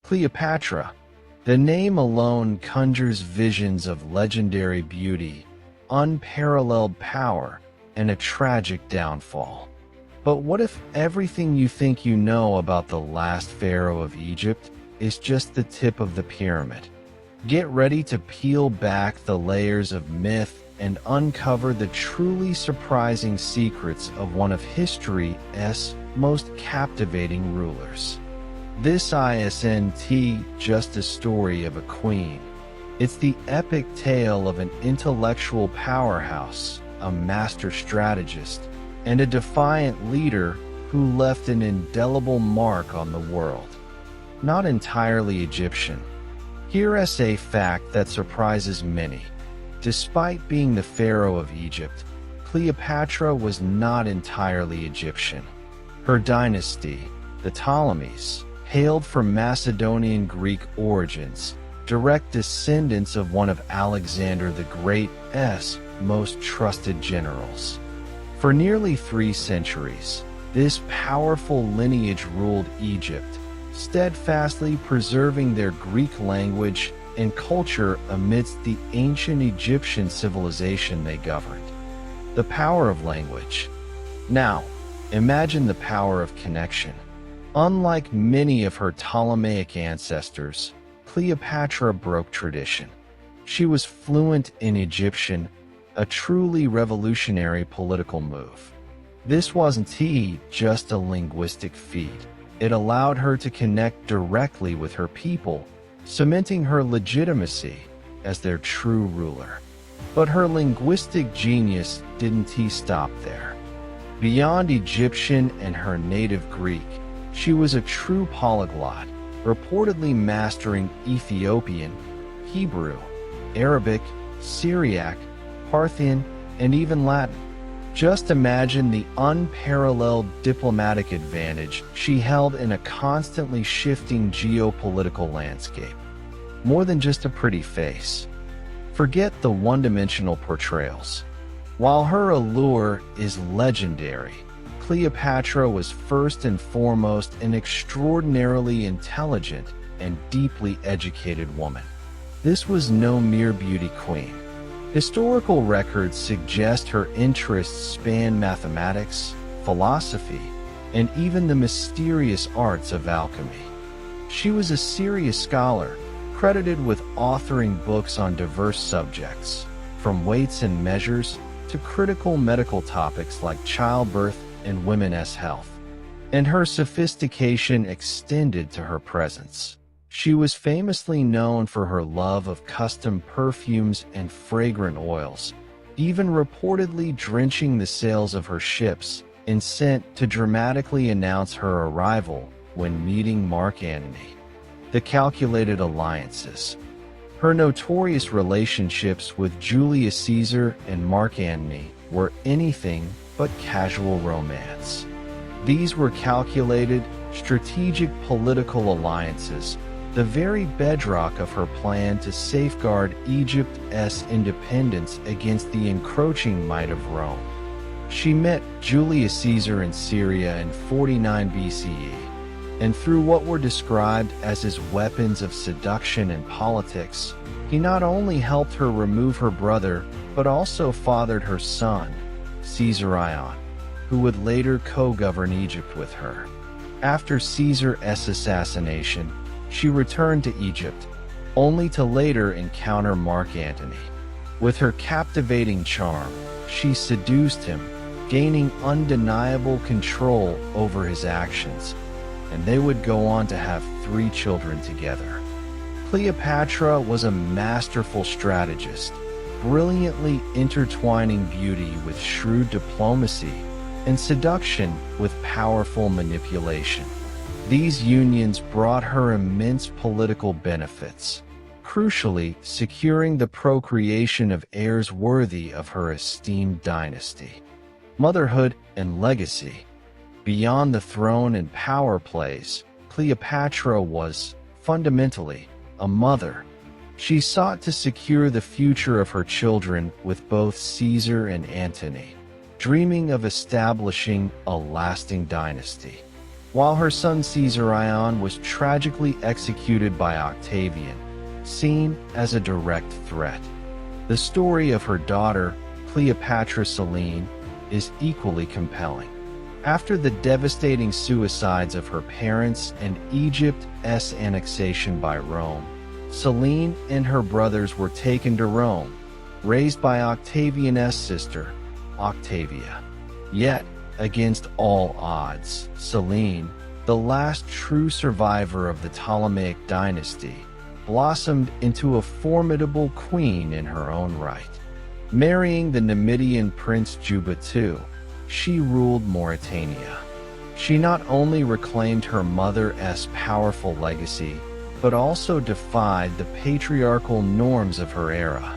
Cleopatra. The name alone conjures visions of legendary beauty, unparalleled power, and a tragic downfall. But what if everything you think you know about the last pharaoh of Egypt is just the tip of the pyramid? Get ready to peel back the layers of myth and uncover the truly surprising secrets of one of history's most captivating rulers. This isn't just a story of a queen. It's the epic tale of an intellectual powerhouse, a master strategist, and a defiant leader who left an indelible mark on the world. Not entirely Egyptian. Here's a fact that surprises many. Despite being the pharaoh of Egypt, Cleopatra was not entirely Egyptian. Her dynasty, the Ptolemies, hailed from Macedonian Greek origins, direct descendants of one of Alexander the Great's most trusted generals. For nearly 3 centuries, this powerful lineage ruled Egypt, steadfastly preserving their Greek language and culture amidst the ancient Egyptian civilization they governed. The power of language. Now, imagine the power of connection. Unlike many of her Ptolemaic ancestors, Cleopatra broke tradition. She was fluent in Egyptian, a truly revolutionary political move. This wasn't just a linguistic feat. It allowed her to connect directly with her people, cementing her legitimacy as their true ruler. But her linguistic genius didn't stop there. Beyond Egyptian and her native Greek, she was a true polyglot, reportedly mastering Ethiopian, Hebrew, Arabic, Syriac, Parthian, and even Latin. Just imagine the unparalleled diplomatic advantage she held in a constantly shifting geopolitical landscape. More than just a pretty face. Forget the one-dimensional portrayals. While her allure is legendary, Cleopatra was first and foremost an extraordinarily intelligent and deeply educated woman. This was no mere beauty queen. Historical records suggest her interests span mathematics, philosophy, and even the mysterious arts of alchemy. She was a serious scholar, credited with authoring books on diverse subjects, from weights and measures to critical medical topics like childbirth and women's health. And her sophistication extended to her presence. She was famously known for her love of custom perfumes and fragrant oils, even reportedly drenching the sails of her ships in scent to dramatically announce her arrival when meeting Mark Antony. The calculated alliances. Her notorious relationships with Julius Caesar and Mark Antony were anything but casual romance. These were calculated, strategic political alliances, the very bedrock of her plan to safeguard Egypt's independence against the encroaching might of Rome. She met Julius Caesar in Syria in 49 BCE, and through what were described as his weapons of seduction and politics, he not only helped her remove her brother, but also fathered her son, Caesarion, who would later co-govern Egypt with her. After Caesar's assassination, she returned to Egypt, only to later encounter Mark Antony. With her captivating charm, she seduced him, gaining undeniable control over his actions, and they would go on to have 3 children together. Cleopatra was a masterful strategist, brilliantly intertwining beauty with shrewd diplomacy and seduction with powerful manipulation. These unions brought her immense political benefits, crucially securing the procreation of heirs worthy of her esteemed dynasty. Motherhood and legacy. Beyond the throne and power plays, Cleopatra was, fundamentally, a mother. She sought to secure the future of her children with both Caesar and Antony, dreaming of establishing a lasting dynasty. while her son Caesarion was tragically executed by Octavian, seen as a direct threat. The story of her daughter, Cleopatra Selene, is equally compelling. After the devastating suicides of her parents and Egypt's annexation by Rome, Selene and her brothers were taken to Rome, raised by Octavian's sister, Octavia. Yet, against all odds, Selene, the last true survivor of the Ptolemaic dynasty, blossomed into a formidable queen in her own right. Marrying the Numidian prince Juba II, she ruled Mauritania. She not only reclaimed her mother's powerful legacy, but also defied the patriarchal norms of her era.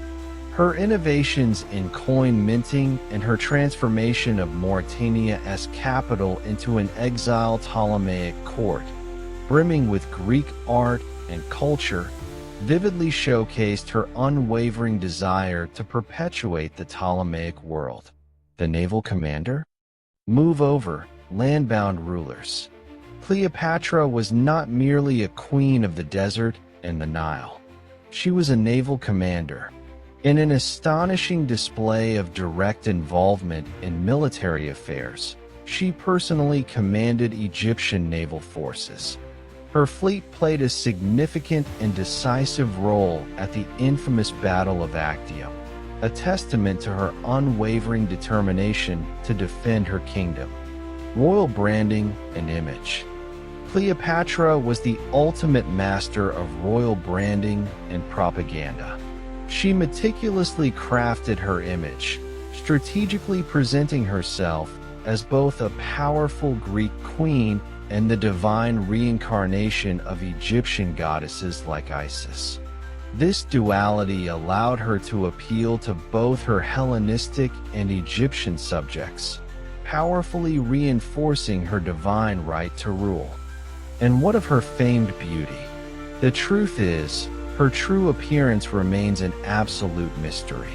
Her innovations in coin minting and her transformation of Mauritania's capital into an exiled Ptolemaic court, brimming with Greek art and culture, vividly showcased her unwavering desire to perpetuate the Ptolemaic world. The naval commander? Move over, land-bound rulers. Cleopatra was not merely a queen of the desert and the Nile. She was a naval commander. In an astonishing display of direct involvement in military affairs, she personally commanded Egyptian naval forces. Her fleet played a significant and decisive role at the infamous Battle of Actium, a testament to her unwavering determination to defend her kingdom. Royal branding and image. Cleopatra was the ultimate master of royal branding and propaganda. She meticulously crafted her image, strategically presenting herself as both a powerful Greek queen and the divine reincarnation of Egyptian goddesses like Isis. This duality allowed her to appeal to both her Hellenistic and Egyptian subjects, powerfully reinforcing her divine right to rule. And what of her famed beauty? The truth is, her true appearance remains an absolute mystery.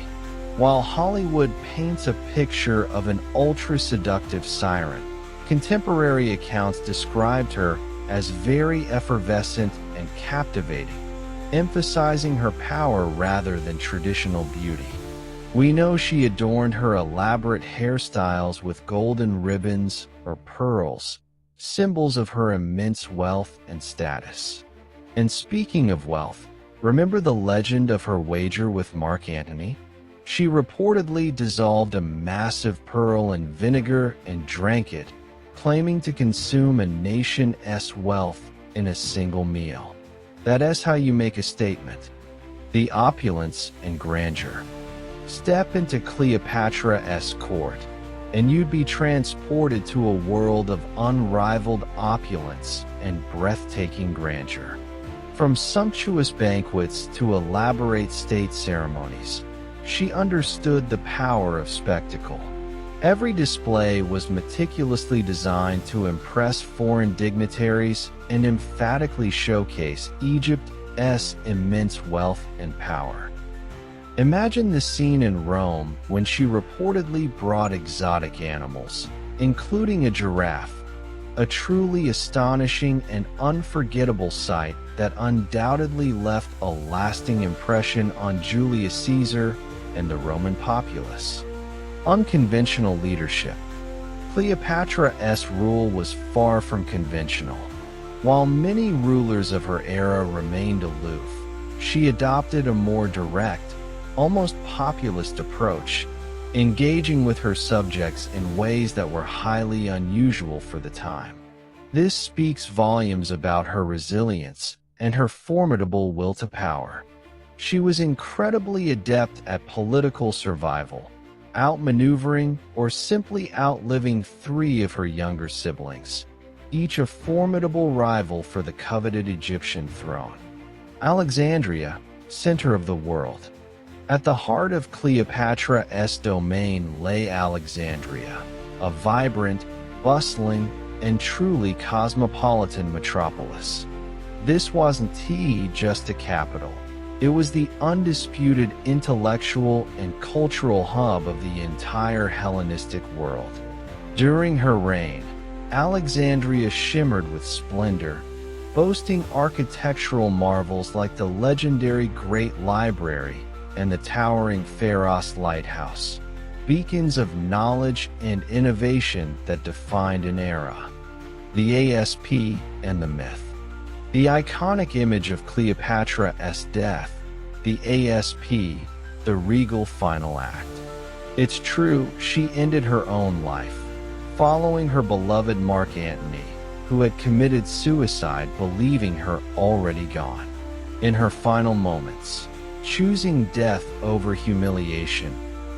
While Hollywood paints a picture of an ultra-seductive siren, contemporary accounts described her as very effervescent and captivating, emphasizing her power rather than traditional beauty. We know she adorned her elaborate hairstyles with golden ribbons or pearls, symbols of her immense wealth and status. And speaking of wealth, remember the legend of her wager with Mark Antony? She reportedly dissolved a massive pearl in vinegar and drank it, claiming to consume a nation's wealth in a single meal. That's how you make a statement. The opulence and grandeur. Step into Cleopatra's court, and you'd be transported to a world of unrivaled opulence and breathtaking grandeur. From sumptuous banquets to elaborate state ceremonies, she understood the power of spectacle. Every display was meticulously designed to impress foreign dignitaries and emphatically showcase Egypt's immense wealth and power. Imagine the scene in Rome when she reportedly brought exotic animals, including a giraffe, a truly astonishing and unforgettable sight that undoubtedly left a lasting impression on Julius Caesar and the Roman populace. Unconventional leadership. Cleopatra's rule was far from conventional. While many rulers of her era remained aloof, she adopted a more direct, almost populist approach, engaging with her subjects in ways that were highly unusual for the time. This speaks volumes about her resilience and her formidable will to power. She was incredibly adept at political survival, outmaneuvering or simply outliving 3 of her younger siblings, each a formidable rival for the coveted Egyptian throne. Alexandria, center of the world. At the heart of Cleopatra's domain lay Alexandria, a vibrant, bustling, and truly cosmopolitan metropolis. This wasn't just a capital. It was the undisputed intellectual and cultural hub of the entire Hellenistic world. During her reign, Alexandria shimmered with splendor, boasting architectural marvels like the legendary Great Library and the towering Pharos Lighthouse, beacons of knowledge and innovation that defined an era. The ASP and the myth. The iconic image of Cleopatra's death, the ASP, the regal final act. It's true, she ended her own life, following her beloved Mark Antony, who had committed suicide believing her already gone. In her final moments, choosing death over humiliation,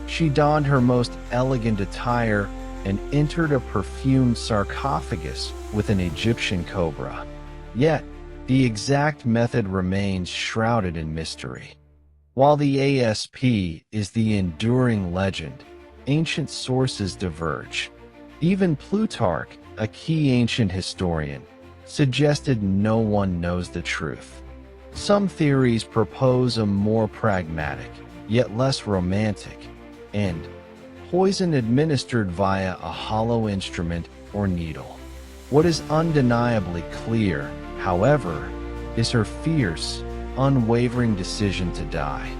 she donned her most elegant attire and entered a perfumed sarcophagus with an Egyptian cobra. Yet, the exact method remains shrouded in mystery. While the ASP is the enduring legend, ancient sources diverge. Even Plutarch, a key ancient historian, suggested no one knows the truth. Some theories propose a more pragmatic, yet less romantic, end: poison administered via a hollow instrument or needle. What is undeniably clear, however, is her fierce, unwavering decision to die.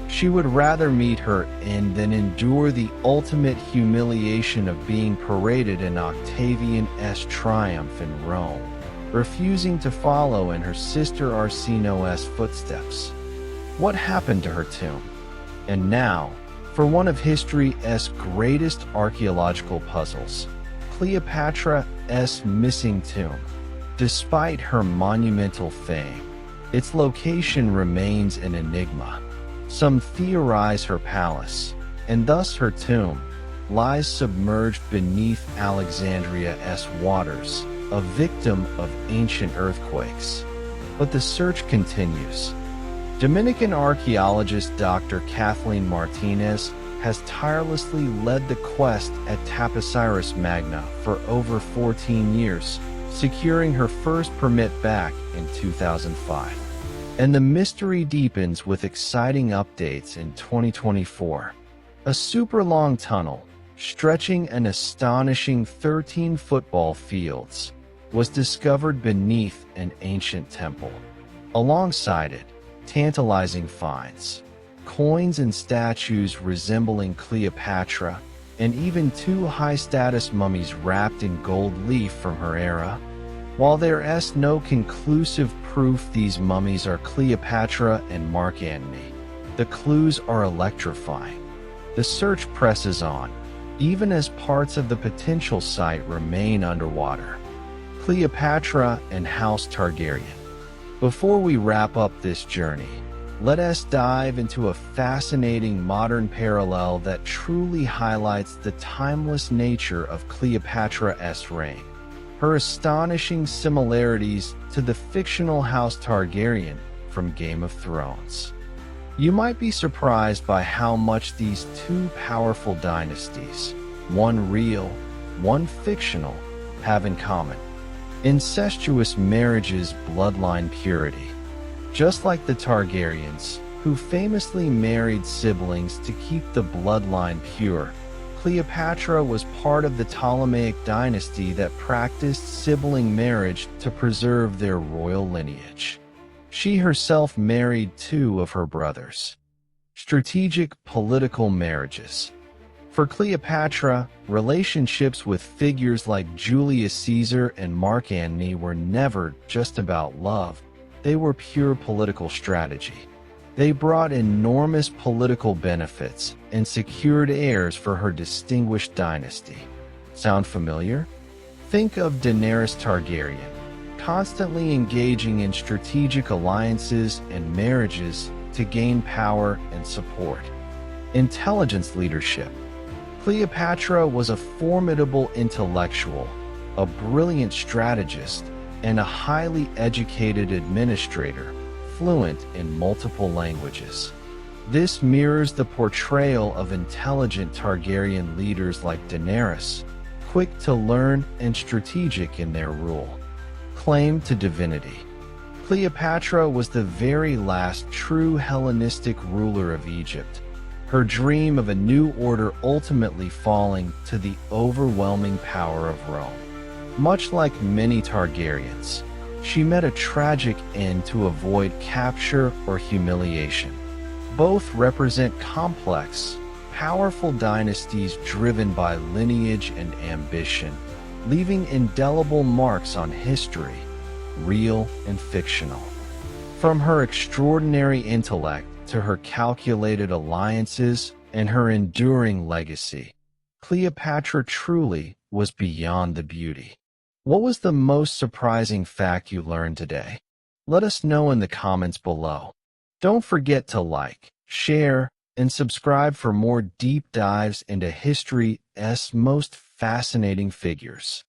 She would rather meet her end than endure the ultimate humiliation of being paraded in Octavian's triumph in Rome, refusing to follow in her sister Arsinoe's footsteps. What happened to her tomb? And now, for one of history's greatest archaeological puzzles, Cleopatra's missing tomb. Despite her monumental fame, its location remains an enigma. Some theorize her palace, and thus her tomb, lies submerged beneath Alexandria's waters, a victim of ancient earthquakes. But the search continues. Dominican archaeologist Dr. Kathleen Martinez has tirelessly led the quest at Taposiris Magna for over 14 years, securing her first permit back in 2005. And the mystery deepens with exciting updates in 2024. A super-long tunnel, stretching an astonishing 13 football fields, was discovered beneath an ancient temple. Alongside it, tantalizing finds, coins and statues resembling Cleopatra, and even two high-status mummies wrapped in gold leaf from her era. While there is no conclusive proof these mummies are Cleopatra and Mark Antony, the clues are electrifying. The search presses on, even as parts of the potential site remain underwater. Cleopatra and House Targaryen. Before we wrap up this journey, let us dive into a fascinating modern parallel that truly highlights the timeless nature of Cleopatra's reign. Her astonishing similarities to the fictional House Targaryen from Game of Thrones. You might be surprised by how much these two powerful dynasties, one real, one fictional, have in common. Incestuous marriage's bloodline purity. Just like the Targaryens, who famously married siblings to keep the bloodline pure, Cleopatra was part of the Ptolemaic dynasty that practiced sibling marriage to preserve their royal lineage. She herself married two of her brothers. Strategic political marriages. For Cleopatra, relationships with figures like Julius Caesar and Mark Antony were never just about love. They were pure political strategy. They brought enormous political benefits and secured heirs for her distinguished dynasty. Sound familiar? Think of Daenerys Targaryen, constantly engaging in strategic alliances and marriages to gain power and support. Intelligence leadership. Cleopatra was a formidable intellectual, a brilliant strategist, and a highly educated administrator, fluent in multiple languages. This mirrors the portrayal of intelligent Targaryen leaders like Daenerys, quick to learn and strategic in their rule. Claim to divinity. Cleopatra was the very last true Hellenistic ruler of Egypt, her dream of a new order ultimately falling to the overwhelming power of Rome. Much like many Targaryens, she met a tragic end to avoid capture or humiliation. Both represent complex, powerful dynasties driven by lineage and ambition, leaving indelible marks on history, real and fictional. From her extraordinary intellect to her calculated alliances and her enduring legacy, Cleopatra truly was beyond the beauty. What was the most surprising fact you learned today? Let us know in the comments below. Don't forget to like, share, and subscribe for more deep dives into history's most fascinating figures.